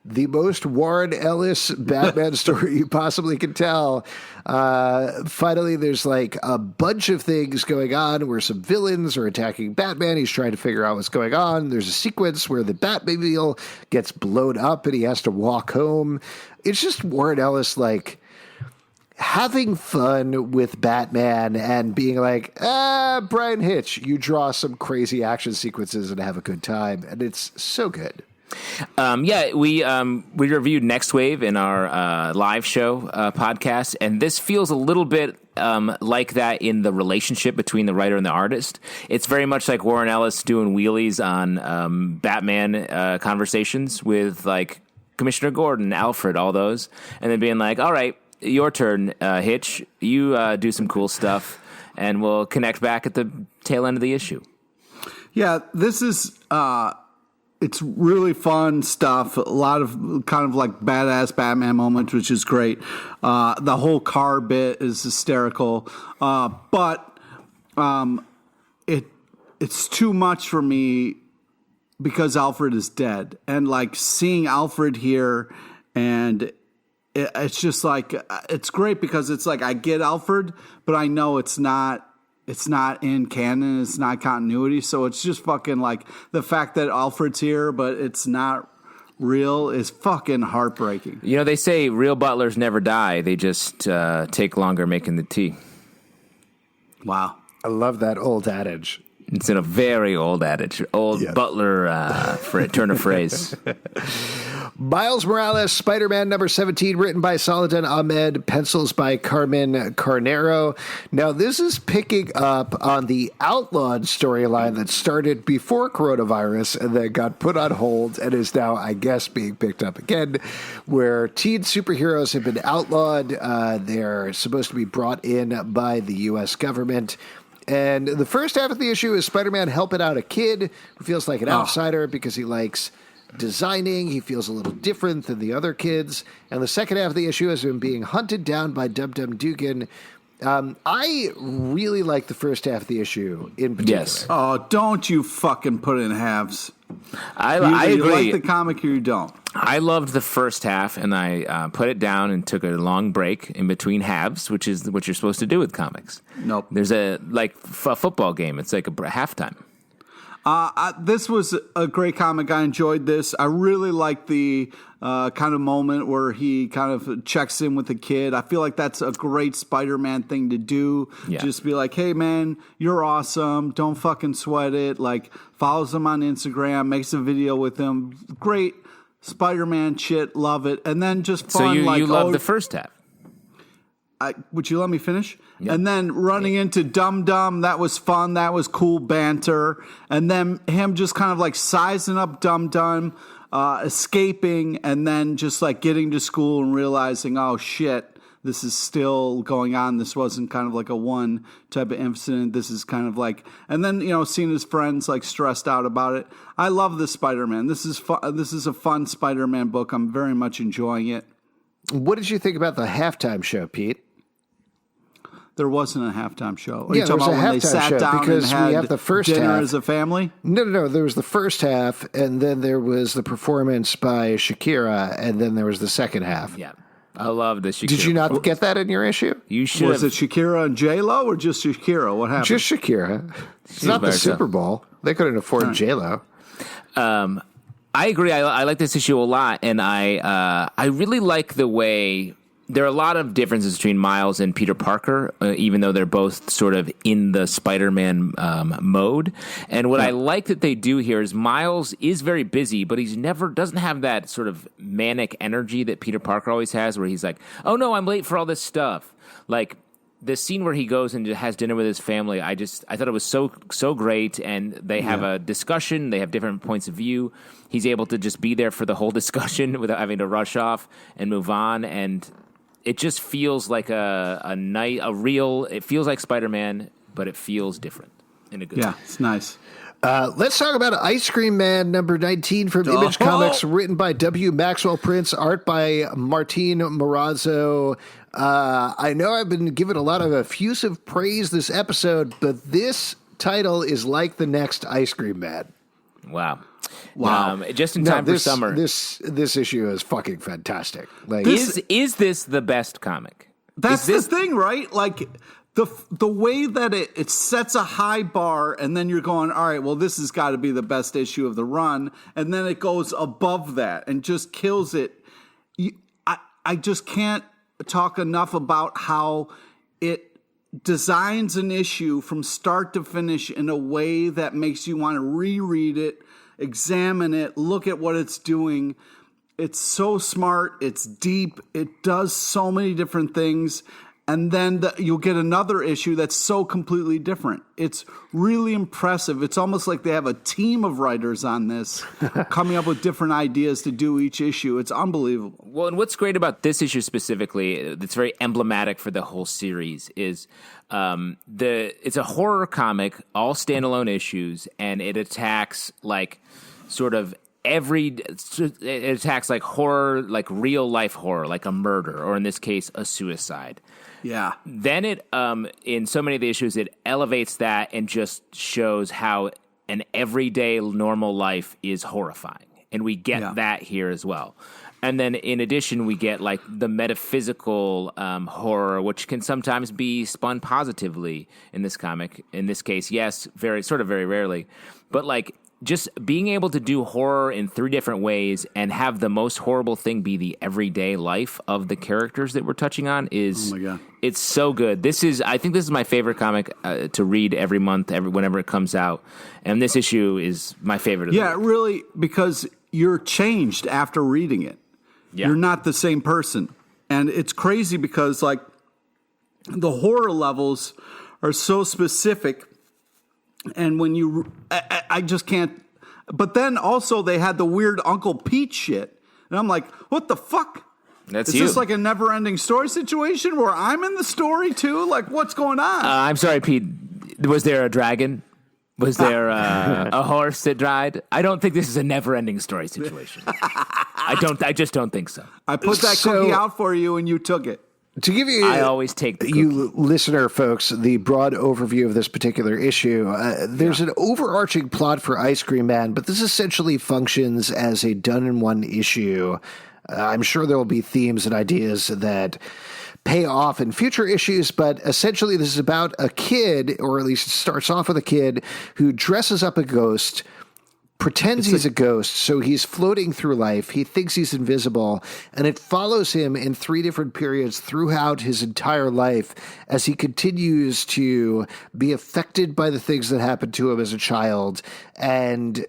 the most Warren Ellis Batman story you possibly can tell. Finally, there's like a bunch of things going on where some villains are attacking Batman. He's trying to figure out what's going on. There's a sequence where the Batmobile gets blown up and he has to walk home. It's just Warren Ellis, like, having fun with Batman and being like, Brian Hitch, you draw some crazy action sequences and have a good time. And it's so good. We reviewed Next Wave in our live show podcast, and this feels a little bit like that in the relationship between the writer and the artist. It's very much like Warren Ellis doing wheelies on Batman conversations with like Commissioner Gordon, Alfred, all those, and then being like, all right, your turn, Hitch. You do some cool stuff, and we'll connect back at the tail end of the issue. Yeah, this is... It's really fun stuff. A lot of kind of like badass Batman moments, which is great. The whole car bit is hysterical. But it's too much for me because Alfred is dead. And like seeing Alfred here, and it's just like, it's great because it's like I get Alfred, but I know it's not in canon, it's not continuity, so it's just fucking like the fact that Alfred's here but it's not real is fucking heartbreaking. You know, they say real butlers never die, they just take longer making the tea. Wow. I love that old adage. It's in a very old adage, butler turn of phrase. Miles Morales, Spider-Man number 17, written by Saladin Ahmed, pencils by Carmen Carnero. Now, this is picking up on the Outlawed storyline that started before coronavirus and then got put on hold and is now, I guess, being picked up again, where teen superheroes have been outlawed. They're supposed to be brought in by the U.S. government. And the first half of the issue is Spider-Man helping out a kid who feels like an outsider because he likes designing. He feels a little different than the other kids. And the second half of the issue is him being hunted down by Dum Dum Dugan. I really like the first half of the issue in particular. Yes. Oh, don't you fucking put it in halves. I agree. You agree. like the comic or you don't. I loved the first half, and I put it down and took a long break in between halves, which is what you're supposed to do with comics. Nope. There's a football game. It's like a halftime. This was a great comic. I enjoyed this. I really like the kind of moment where he kind of checks in with the kid. I feel like that's a great Spider-Man thing to do. Yeah. Just be like, hey, man, you're awesome. Don't fucking sweat it. Like, follows him on Instagram, makes a video with him. Great Spider-Man shit. Love it. And then just fun. So you love the first half. Would you let me finish? Yep. And then running into Dum Dum, that was fun. That was cool banter. And then him just kind of like sizing up Dum Dum, escaping, and then just like getting to school and realizing, oh shit, this is still going on. This wasn't kind of like a one type of incident. This is kind of like, and then, seeing his friends like stressed out about it. I love this Spider-Man. This is fun. This is a fun Spider-Man book. I'm very much enjoying it. What did you think about the halftime show, Pete? There wasn't a halftime show. Yeah, there was a halftime show because we have the first dinner half as a family. No. There was the first half, and then there was the performance by Shakira, and then there was the second half. Yeah, I love the Shakira. Did you not get that in your issue? You should. Was it Shakira and J-Lo or just Shakira? What happened? Just Shakira. It's not the Super Bowl. They couldn't afford J-Lo. I agree. I like this issue a lot, and I really like the way. There are a lot of differences between Miles and Peter Parker, even though they're both sort of in the Spider-Man mode. And what I like that they do here is Miles is very busy, but he's doesn't have that sort of manic energy that Peter Parker always has, where he's like, "Oh no, I'm late for all this stuff." Like the scene where he goes and has dinner with his family, I thought it was so great, and they have a discussion. They have different points of view. He's able to just be there for the whole discussion without having to rush off and move on, and it just feels like it feels like Spider-Man, but it feels different in a good way. Yeah, it's nice. Let's talk about Ice Cream Man, number 19 from Image Comics, written by W. Maxwell Prince, art by Martin Morazzo. I know I've been given a lot of effusive praise this episode, but this title is like the next Ice Cream Man. Wow. Wow. Just in time for summer. This issue is fucking fantastic. Like, is this the best comic? That's the thing, right? Like the way that it sets a high bar, and then you're going, all right, well, this has got to be the best issue of the run, and then it goes above that and just kills it. I just can't talk enough about how it designs an issue from start to finish in a way that makes you want to reread it, examine it, look at what it's doing. It's so smart. It's deep. It does so many different things. And then you'll get another issue that's so completely different. It's really impressive. It's almost like they have a team of writers on this coming up with different ideas to do each issue. It's unbelievable. Well, and what's great about this issue specifically, that's very emblematic for the whole series, is it's a horror comic, all standalone issues, and it attacks like sort of it attacks like horror, like real life horror, like a murder, or in this case, a suicide. Yeah. Then it, in so many of the issues, it elevates that and just shows how an everyday normal life is horrifying. And we get that here as well. And then in addition, we get like the metaphysical horror, which can sometimes be spun positively in this comic. In this case, yes, very rarely. But like just being able to do horror in 3 different ways and have the most horrible thing be the everyday life of the characters that we're touching on is, oh my God, it's so good. I think this is my favorite comic to read every month, whenever it comes out. And this issue is my favorite of Yeah, really, because you're changed after reading it. Yeah. You're not the same person. And it's crazy because like the horror levels are so specific. And when I just can't. But then also they had the weird Uncle Pete shit. And I'm like, what the fuck? Is this like a never-ending story situation where I'm in the story too? Like, what's going on? I'm sorry, Pete. Was there a dragon? Was there a horse that died? I don't think this is a never-ending story situation. I just don't think so. I put that cookie out for you and you took it. To give you, I always take the you listener folks the broad overview of this particular issue. There's an overarching plot for Ice Cream Man, but this essentially functions as a done-in-one issue. I'm sure there will be themes and ideas that pay off in future issues, but essentially this is about a kid, or at least it starts off with a kid who dresses up a ghost, pretends he's a ghost, so he's floating through life. He thinks he's invisible, and it follows him in 3 different periods throughout his entire life as he continues to be affected by the things that happened to him as a child and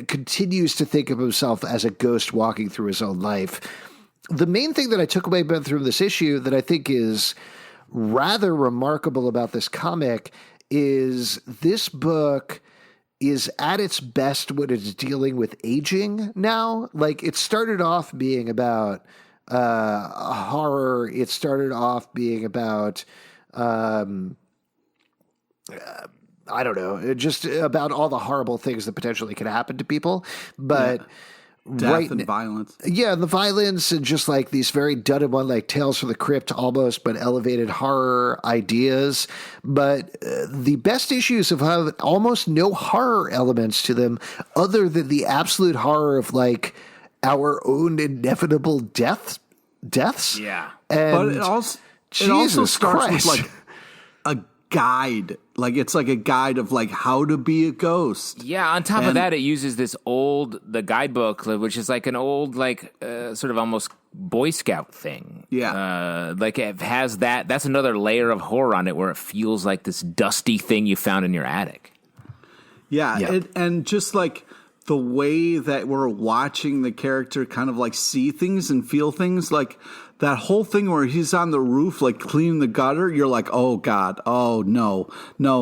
continues to think of himself as a ghost walking through his own life. The main thing that I took away from this issue that I think is rather remarkable about this comic is this book is at its best when it's dealing with aging now. Like, it started off being about horror. It started off being about, I don't know, just about all the horrible things that potentially can happen to people. But death and violence. Yeah, the violence and just like these very done-in-one, like Tales from the Crypt almost, but elevated horror ideas. But the best issues have had almost no horror elements to them other than the absolute horror of like our own inevitable deaths. Yeah. And but it also starts with like a guide. Like, it's like a guide of like how to be a ghost. Yeah, on top of that, it uses the guidebook, which is like an old, like, sort of almost Boy Scout thing. Yeah. Like, it has that. That's another layer of horror on it where it feels like this dusty thing you found in your attic. Yeah. And just like the way that we're watching the character kind of like see things and feel things, like that whole thing where he's on the roof, like cleaning the gutter, you're like, oh God, oh no,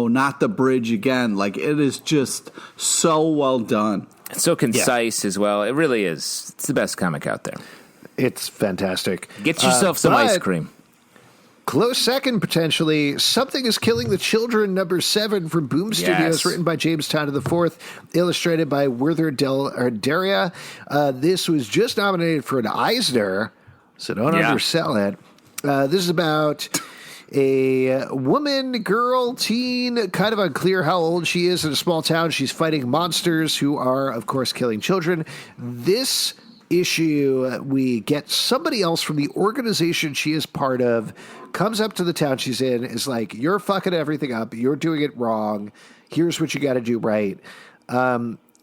not the bridge again. Like, it is just so well done. It's so concise as well. It really is. It's the best comic out there. It's fantastic. Get yourself some ice cream. Close second, potentially, Something is Killing the Children, #7 from Boom Studios, written by James Tynion IV, illustrated by Werther Daria. This was just nominated for an Eisner, so don't undersell it. This is about A woman, girl, teen, kind of unclear how old she is in a small town. She's fighting monsters who are, of course, killing children. This issue, we get somebody else from the organization she is part of, comes up to the town she's in, is like, you're fucking everything up. You're doing it wrong. Here's what you got to do right.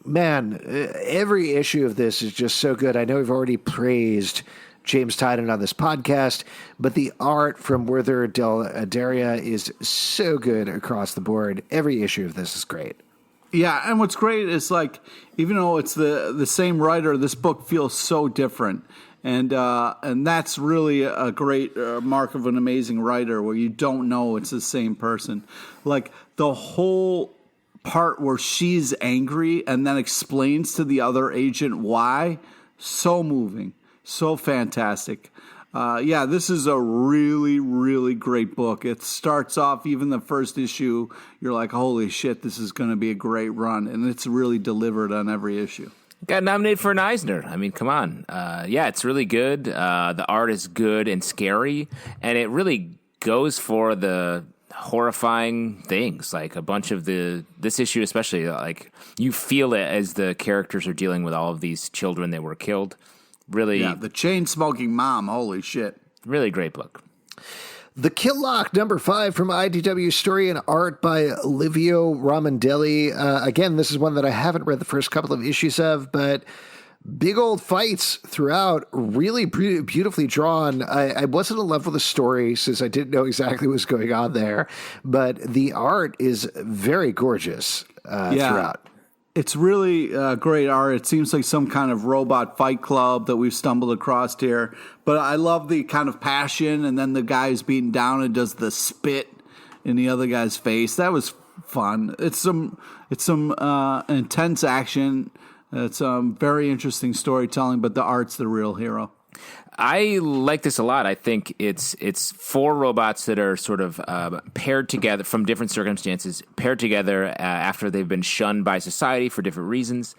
Man, every issue of this is just so good. I know we've already praised James Tynion on this podcast, but the art from Werther Dell'Edera is so good across the board. Every issue of this is great. Yeah, and what's great is, like, even though it's the same writer, this book feels so different. And that's really a great mark of an amazing writer, where you don't know it's the same person. Like, the whole part where she's angry and then explains to the other agent why, so moving, so fantastic. Yeah, this is a really, really great book. It starts off, even the first issue, you're like, holy shit, this is going to be a great run. And it's really delivered on every issue. Got nominated for an Eisner. I mean, come on. Yeah, it's really good. The art is good and scary. And it really goes for the horrifying things. Like, a bunch of this issue especially, like, you feel it as the characters are dealing with all of these children that were killed. Really, yeah, the chain-smoking mom, holy shit. Really great book. The Kill Lock #5 from IDW, story and art by Livio Ramondelli. Again, this is one that I haven't read the first couple of issues of, but big old fights throughout, really beautifully drawn. I wasn't in love with the story since I didn't know exactly what was going on there, but the art is very gorgeous throughout. It's really great art. It seems like some kind of robot fight club that we've stumbled across here. But I love the kind of passion, and then the guy's beaten down and does the spit in the other guy's face. That was fun. It's some intense action. It's very interesting storytelling, but the art's the real hero. I like this a lot. I think it's four robots that are sort of paired together from different circumstances, paired together after they've been shunned by society for different reasons.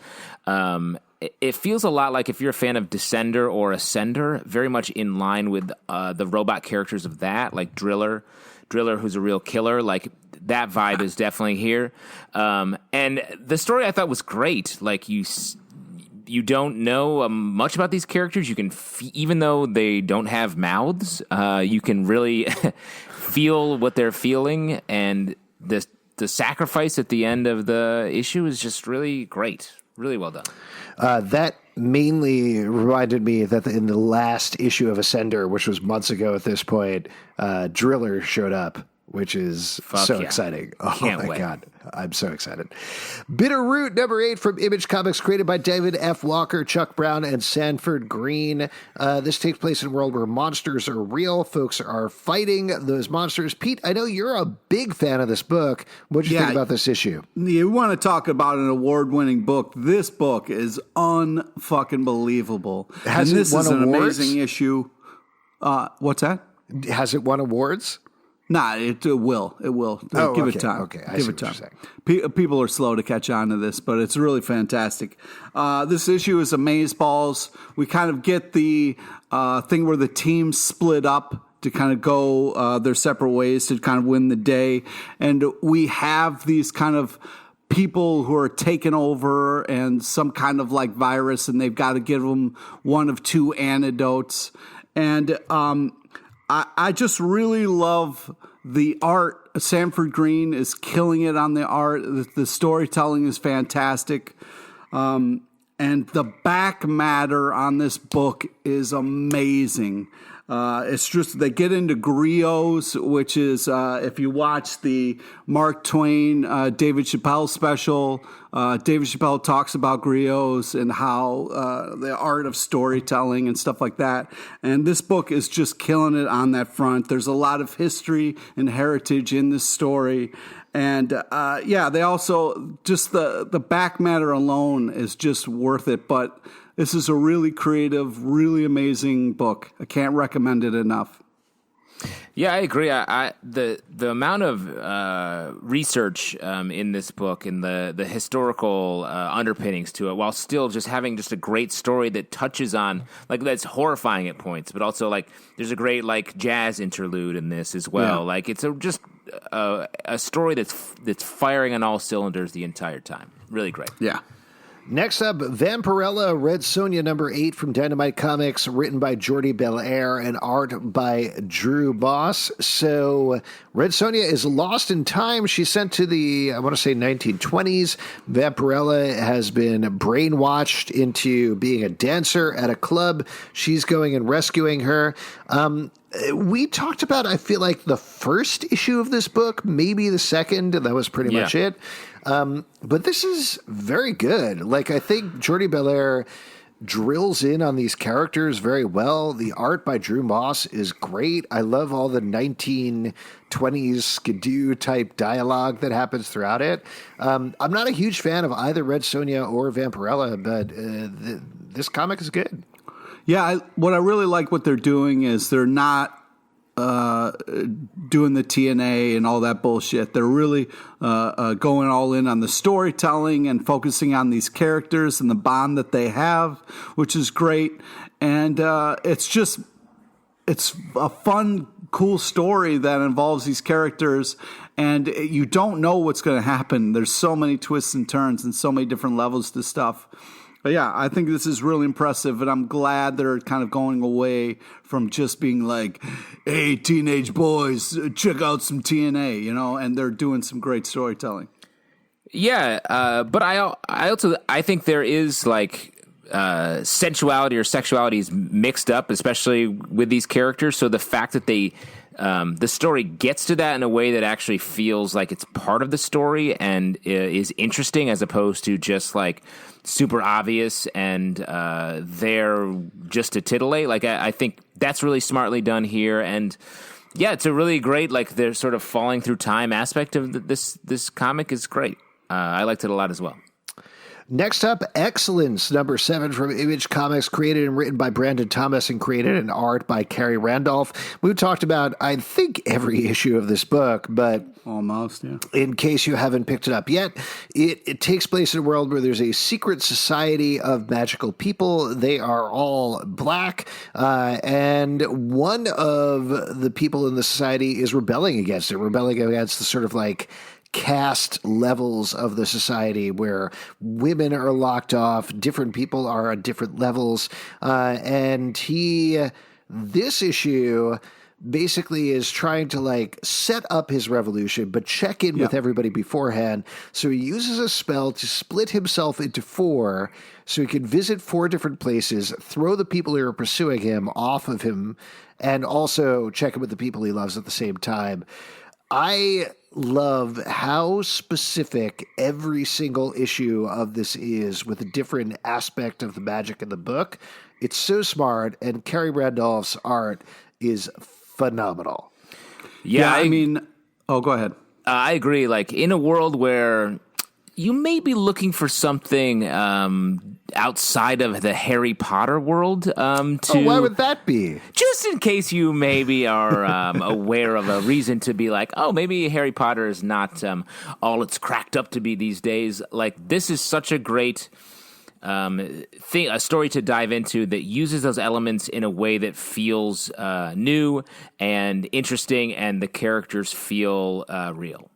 It feels a lot like, if you're a fan of Descender or Ascender, very much in line with the robot characters of that, like Driller, who's a real killer. Like, that vibe is definitely here. And the story I thought was great. Like, you don't know much about these characters. You can, even though they don't have mouths, you can really feel what they're feeling. And the sacrifice at the end of the issue is just really great. Really well done. That mainly reminded me that in the last issue of Ascender, which was months ago at this point, Driller showed up, which is exciting. Oh, Can't my wait. God. I'm so excited. Bitter Root #8 from Image Comics, created by David F. Walker, Chuck Brown, and Sanford Green. This takes place in a world where monsters are real. Folks are fighting those monsters. Pete, I know you're a big fan of this book. What did you think about this issue? You want to talk about an award-winning book. This book is unfucking believable. Has it won an awards? Amazing issue. What's that? Has it won awards? Nah, it will. It will. Give it time. Okay, I Give see it what time. you're saying. People are slow to catch on to this, but it's really fantastic. This issue is amazeballs. We kind of get the thing where the teams split up to kind of go their separate ways to kind of win the day. And we have these kind of people who are taken over and some kind of like virus, and they've got to give them one of two antidotes. And I just really love the art. Sanford Green is killing it on the art. The storytelling is fantastic. And the back matter on this book is amazing. It's just, they get into griots, which is, if you watch the Mark Twain, David Chappelle special, David Chappelle talks about griots and how the art of storytelling and stuff like that. And this book is just killing it on that front. There's a lot of history and heritage in this story. And they also, just the back matter alone is just worth it. But this is a really creative, really amazing book. I can't recommend it enough. Yeah, I agree. The amount of research in this book and the historical underpinnings to it, while still just having just a great story that touches on, like, that's horrifying at points, but also like there's a great like jazz interlude in this as well. Yeah. Like it's just a story that's firing on all cylinders the entire time. Really great. Yeah. Next up, Vampirella Red Sonja #8 from Dynamite Comics, written by Jordi Belair and art by Drew Boss. So Red Sonja is lost in time. She's sent to the, I want to say, 1920s. Vampirella has been brainwashed into being a dancer at a club. She's going and rescuing her. We talked about, I feel like, the first issue of this book, maybe the second, and that was pretty much it. But this is very good. Like, I think Jordi Belair drills in on these characters very well. The art by Drew Moss is great. I love all the 1920s skidoo type dialogue that happens throughout it. I'm not a huge fan of either Red Sonja or Vampirella, but this comic is good. Yeah, what I really like what they're doing is they're not doing the TNA and all that bullshit. They're really going all in on the storytelling and focusing on these characters and the bond that they have, which is great. And it's a fun, cool story that involves these characters, and you don't know what's going to happen. There's so many twists and turns and so many different levels to stuff. But yeah, I think this is really impressive, and I'm glad they're kind of going away from just being like, hey, teenage boys, check out some TNA, and they're doing some great storytelling. Yeah, but I think there is like sensuality or sexuality is mixed up, especially with these characters. So the fact that the story gets to that in a way that actually feels like it's part of the story and is interesting, as opposed to just like super obvious and there just to titillate. Like I think that's really smartly done here, and yeah, it's a really great, like, they're sort of falling through time aspect of this comic is great. I liked it a lot as well. Next up, Excellence, #7 from Image Comics, created and written by Brandon Thomas and created and art by Carrie Randolph. We've talked about, I think, every issue of this book, but almost, yeah. In case you haven't picked it up yet, it takes place in a world where there's a secret society of magical people. They are all black, and one of the people in the society is rebelling against it, rebelling against the sort of like caste levels of the society where women are locked off, different people are at different levels, and this issue basically is trying to like set up his revolution, but check in with everybody beforehand. So he uses a spell to split himself into 4 so he can visit 4 different places, throw the people who are pursuing him off of him, and also check in with the people he loves at the same time. I love how specific every single issue of this is with a different aspect of the magic in the book. It's so smart, and Carrie Randolph's art is phenomenal. Yeah, I mean, go ahead. I agree. Like, in a world where you may be looking for something outside of the Harry Potter world. Why would that be? Just in case you maybe are aware of a reason to be like, oh, maybe Harry Potter is not all it's cracked up to be these days. Like, this is such a great thing, a story to dive into that uses those elements in a way that feels new and interesting, and the characters feel real.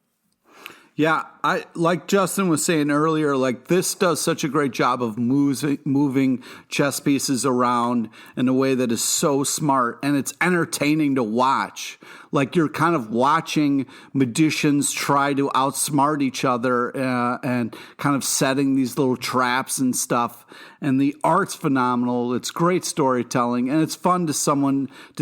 Yeah, I like Justin was saying earlier, like, this does such a great job of moving chess pieces around in a way that is so smart, and it's entertaining to watch. Like, you're kind of watching magicians try to outsmart each other and kind of setting these little traps and stuff. And the art's phenomenal. It's great storytelling, and it's fun to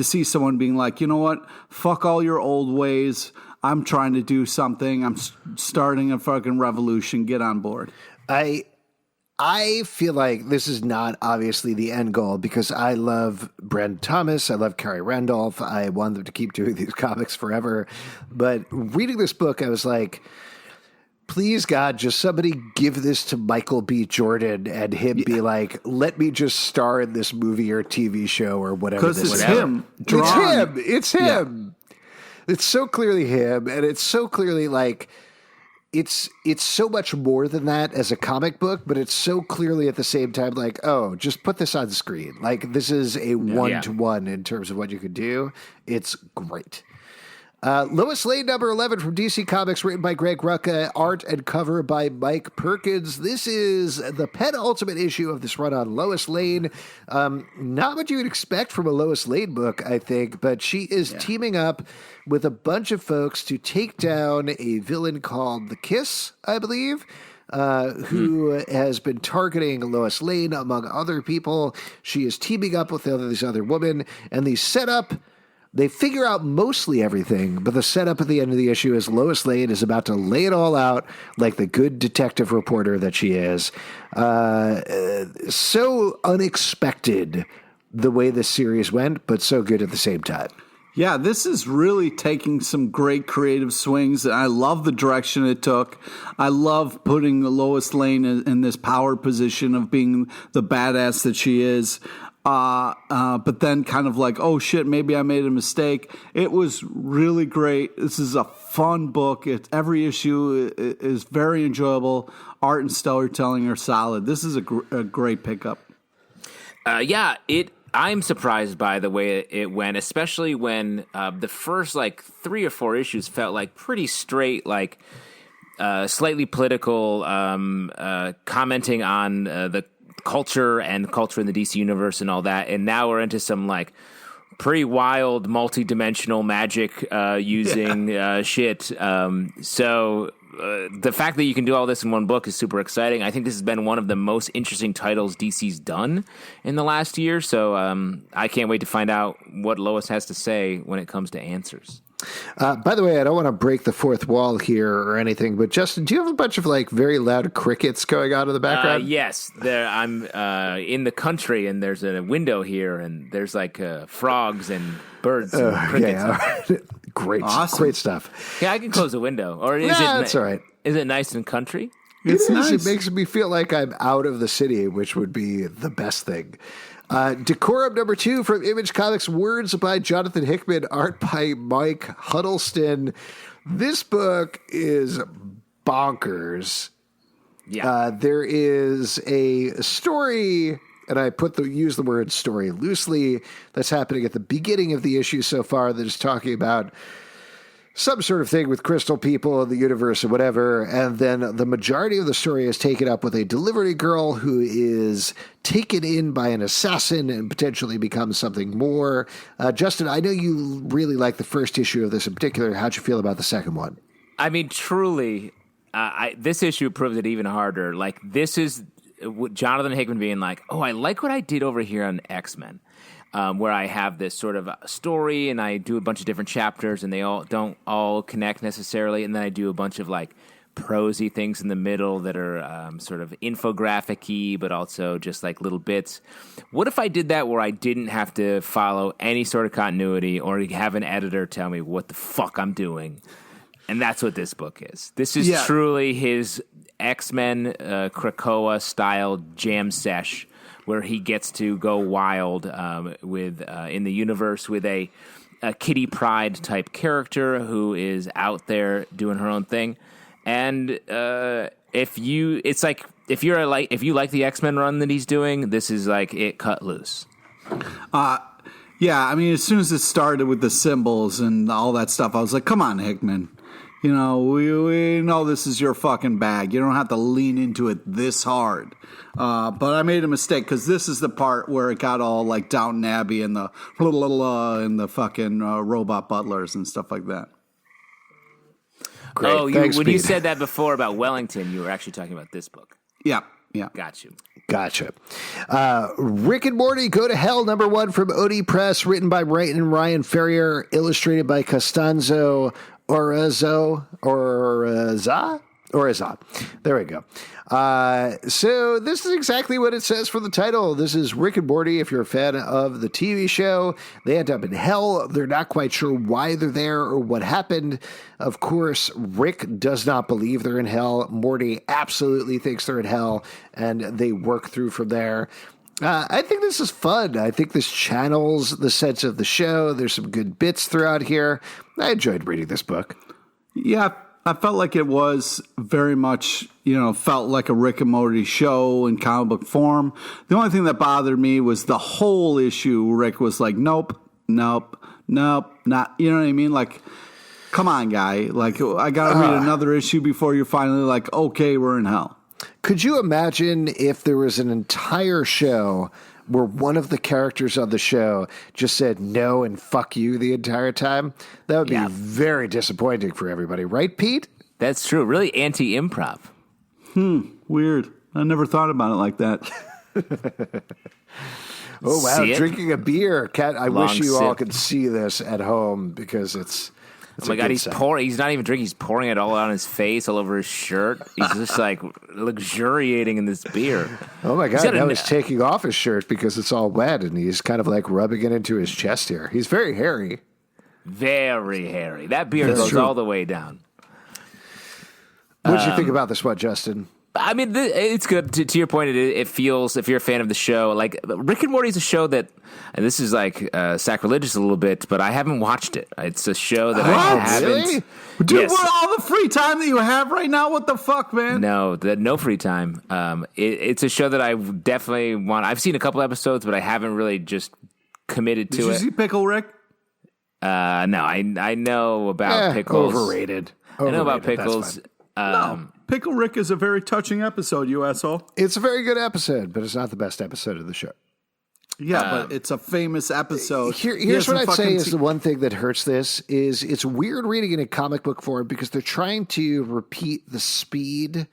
see someone being like, you know what, fuck all your old ways. I'm trying to do something. I'm starting a fucking revolution. Get on board. I feel like this is not obviously the end goal, because I love Brent Thomas. I love Carrie Randolph. I want them to keep doing these comics forever. But reading this book, I was like, Please, God, just somebody give this to Michael B. Jordan and him be like, let me just star in this movie or TV show or whatever. Because it's him. It's him. It's so clearly him. And it's so clearly like, it's so much more than that as a comic book, but it's so clearly at the same time like, oh, just put this on screen. Like, this is a one-to-one in terms of what you could do. It's great. Lois Lane, number 11 from DC Comics, written by Greg Rucka, art and cover by Mike Perkins. This is the penultimate issue of this run on Lois Lane. Not what you would expect from a Lois Lane book, I think, but she is teaming up with a bunch of folks to take down a villain called The Kiss, I believe, who has been targeting Lois Lane, among other people. She is teaming up with these other women, and they figure out mostly everything, but the setup at the end of the issue is Lois Lane is about to lay it all out like the good detective reporter that she is. So unexpected the way this series went, but so good at the same time. Yeah, this is really taking some great creative swings. I love the direction it took. I love putting Lois Lane in this power position of being the badass that she is. But then kind of like, oh shit, maybe I made a mistake. It was really great. This is a fun book. Every issue is very enjoyable. Art and storytelling are solid. This is a great pickup. I'm surprised by the way it went, especially when the first like 3 or 4 issues felt like pretty straight, like slightly political, commenting on the culture in the DC universe and all that. And now we're into some like pretty wild, multi-dimensional magic using shit. So the fact that you can do all this in one book is super exciting. I think this has been one of the most interesting titles DC's done in the last year. So I can't wait to find out what Lois has to say when it comes to answers. By the way, I don't want to break the fourth wall here or anything, but Justin, do you have a bunch of like very loud crickets going on in the background? Yes, I'm in the country, and there's a window here, and there's like frogs and birds and crickets. Yeah. Great stuff. Yeah, I can close the window. Or that's all right. Is it nice and country? It's nice. Nice. It makes me feel like I'm out of the city, which would be the best thing. Decorum number 2 from Image Comics, words by Jonathan Hickman, art by Mike Huddleston. This book is bonkers. Yeah. There is a story, and I use the word story loosely, that's happening at the beginning of the issue so far that is talking about some sort of thing with crystal people in the universe or whatever, and then the majority of the story is taken up with a delivery girl who is taken in by an assassin and potentially becomes something more. Justin, I know you really like the first issue of this in particular. How'd you feel about the second one? I mean, truly, this issue proves it even harder. Like, this is Jonathan Hickman being like, oh, I like what I did over here on X-Men. Where I have this sort of story and I do a bunch of different chapters and they don't all connect necessarily. And then I do a bunch of like prosy things in the middle that are sort of infographic-y, but also just like little bits. What if I did that where I didn't have to follow any sort of continuity or have an editor tell me what the fuck I'm doing? And that's what this book is. This is truly his X-Men Krakoa style jam sesh, where he gets to go wild with in the universe with a Kitty Pryde type character who is out there doing her own thing. And if you like the X-Men run that he's doing, this is like it cut loose. Yeah, I mean, as soon as it started with the symbols and all that stuff, I was like, come on, Hickman. You know, we know this is your fucking bag. You don't have to lean into it this hard. But I made a mistake because this is the part where it got all like Downton Abbey and the fucking robot butlers and stuff like that. Great. Oh, when you said that before about Wellington, you were actually talking about this book. Yeah. Gotcha. Rick and Morty Go to Hell, number 1 from Oni Press, written by Wright and Ryan Ferrier, illustrated by Costanzo Orza. Or Azad. There we go. So this is exactly what it says for the title. This is Rick and Morty. If you're a fan of the TV show, they end up in hell. They're not quite sure why they're there or what happened. Of course, Rick does not believe they're in hell. Morty absolutely thinks they're in hell, and they work through from there. I think this is fun. I think this channels the sense of the show. There's some good bits throughout here. I enjoyed reading this book. Yeah, I felt like it was very much, felt like a Rick and Morty show in comic book form. The only thing that bothered me was the whole issue. Rick was like, nope, not, you know what I mean? Like, come on, guy. Like, I got to read another issue before you're finally like, okay, we're in hell. Could you imagine if there was an entire show where one of the characters on the show just said no and fuck you the entire time? That would be very disappointing for everybody, right, Pete? That's true. Really anti-improv. Weird. I never thought about it like that. Oh, wow. Drinking a beer. Cat, I Long wish you sip. all could see this at home because it's Oh my God, he's pouring. He's not even drinking. He's pouring it all on his face, all over his shirt. He's just like luxuriating in this beer. Oh my God, now he's taking off his shirt because it's all wet and he's kind of like rubbing it into his chest here. He's very hairy. Very hairy. That beer goes all the way down. What did you think about this one, Justin? I mean, it's good. To your point, it feels, if you're a fan of the show, like Rick and Morty is a show that, and this is like sacrilegious a little bit, but I haven't watched it. It's a show that I haven't. Really? Dude, Yes. what all the free time that you have right now? What the fuck, man? No free time. It's a show that I definitely want. I've seen a couple episodes, but I haven't really just committed to Did you it. see Pickle Rick? No, I know about Pickles. Overrated. I know about Overrated, Pickles. No. Pickle Rick is a very touching episode, you asshole. It's a very good episode, but it's not the best episode of the show. Yeah, but it's a famous episode. Here's what I'd say is the one thing that hurts this is it's weird reading it in comic book form because they're trying to repeat the speed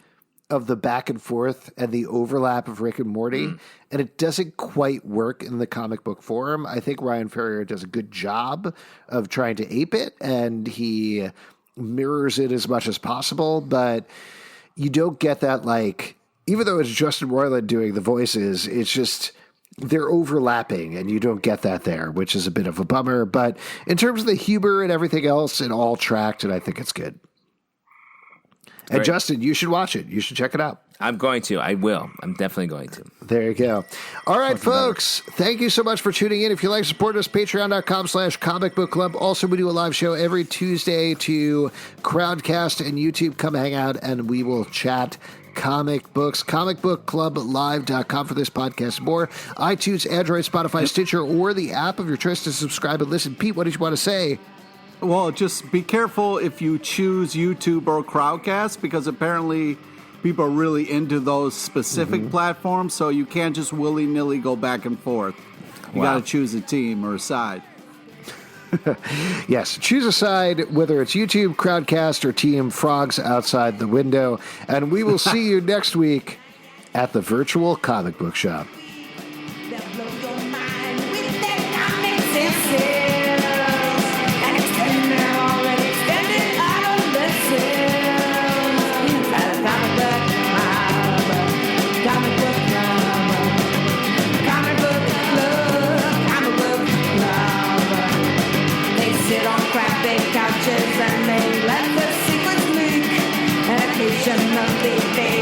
of the back and forth and the overlap of Rick and Morty, and it doesn't quite work in the comic book form. I think Ryan Ferrier does a good job of trying to ape it, and he mirrors it as much as possible, but you don't get that, like, even though it's Justin Roiland doing the voices, it's just they're overlapping and you don't get that there, which is a bit of a bummer. But in terms of the humor and everything else, it all tracked, and I think it's good. And Great. Justin, you should watch it. You should check it out. I'm going to. I will. I'm definitely going to. There you go. All right, folks. Thank you so much for tuning in. If you like to support us, patreon.com/Comic Book Club. Also, we do a live show every Tuesday to Crowdcast and YouTube. Come hang out and we will chat comic books. comicbookclublive.com for this podcast and more. iTunes, Android, Spotify, Stitcher, or the app of your choice to subscribe and listen. Pete, what did you want to say? Well, just be careful if you choose YouTube or Crowdcast, because apparently people are really into those specific platforms, so you can't just willy-nilly go back and forth. You got to choose a team or a side. Yes, choose a side, whether it's YouTube, Crowdcast, or Team Frogs Outside the Window. And we will see you next week at the virtual comic book shop. That blow your mind with that comic senses. And extend them all and extend it adolescence. At a comic book club. Comic book club. Comic book club. Comic book club. They sit on crappy couches and they let the secrets leak. And occasionally they